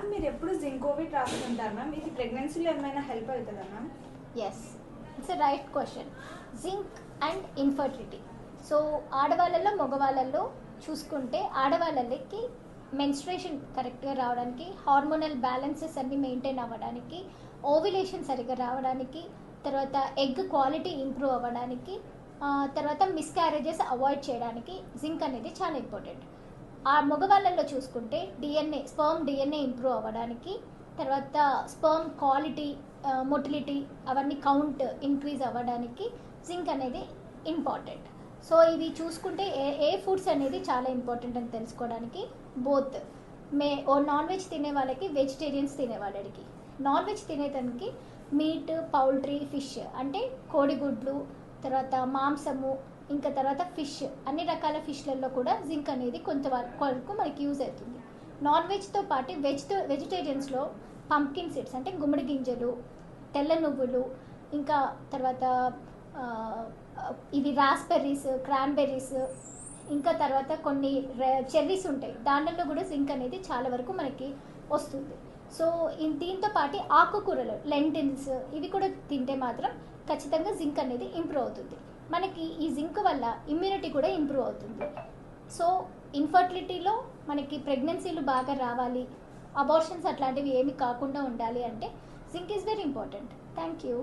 Ma'am మీరు ఎప్పుడు Zincovit రాస్తుంటారు ma'am, ఇది ప్రెగ్నెన్సీలో ఏమైనా హెల్ప్ అవుతుందా ma'am? Yes, it's a right question. Zinc and infertility. So ఆడవాళ్ళల్లో మగవాళ్ళల్లో చూసుకుంటే ఆడవాళ్ళకి మెన్స్ట్రేషన్ కరెక్ట్గా రావడానికి, హార్మోనల్ బ్యాలెన్సెస్ అన్ని మెయింటైన్ అవ్వడానికి, ఓవ్యులేషన్ సరిగ్గా రావడానికి, తర్వాత ఎగ్ క్వాలిటీ ఇంప్రూవ్ అవ్వడానికి, తర్వాత మిస్క్యారేజెస్ అవాయిడ్ చేయడానికి జింక్ అనేది చాలా ఇంపార్టెంట్. ఆ మగవాళ్ళల్లో చూసుకుంటే స్పర్మ్ డిఎన్ఏ ఇంప్రూవ్ అవ్వడానికి, తర్వాత స్పర్మ్ క్వాలిటీ, మొటిలిటీ అవన్నీ కౌంట్ ఇంక్రీజ్ అవ్వడానికి జింక్ అనేది ఇంపార్టెంట్. సో ఇవి చూసుకుంటే ఏ ఫుడ్స్ అనేది చాలా ఇంపార్టెంట్ అని తెలుసుకోవడానికి, బోత్ నాన్ వెజ్ తినే వాళ్ళకి, వెజిటేరియన్స్ తినే వాళ్ళకి. నాన్ వెజ్ తినేదానికి మీట్, పౌల్ట్రీ, ఫిష్ అంటే కోడిగుడ్లు, తర్వాత మాంసము, ఇంకా తర్వాత ఫిష్, అన్ని రకాల ఫిష్లలో కూడా జింక్ అనేది కొంతవరకు మనకి యూజ్ అవుతుంది. నాన్ వెజ్తో పాటు వెజిటేరియన్స్లో పంప్కిన్ సీడ్స్ అంటే గుమ్మడి గింజలు, తెల్ల నువ్వులు, ఇంకా తర్వాత ఇవి రాస్బెర్రీస్, క్రాన్బెర్రీస్, ఇంకా తర్వాత కొన్ని చెర్రీస్ ఉంటాయి, దానిలో కూడా జింక్ అనేది చాలా వరకు మనకి వస్తుంది. సో దీంతో పాటు ఆకుకూరలు, లెంటిల్స్, ఇవి కూడా తింటే మాత్రం ఖచ్చితంగా జింక్ అనేది ఇంప్రూవ్ అవుతుంది. మనకి ఈ జింక్ వల్ల ఇమ్యూనిటీ కూడా ఇంప్రూవ్ అవుతుంది. సో ఇన్ఫర్టిలిటీలో మనకి ప్రెగ్నెన్సీలు బాగా రావాలి, అబార్షన్స్ అట్లాంటివి ఏమి కాకుండా ఉండాలి అంటే zinc is very important. Thank you.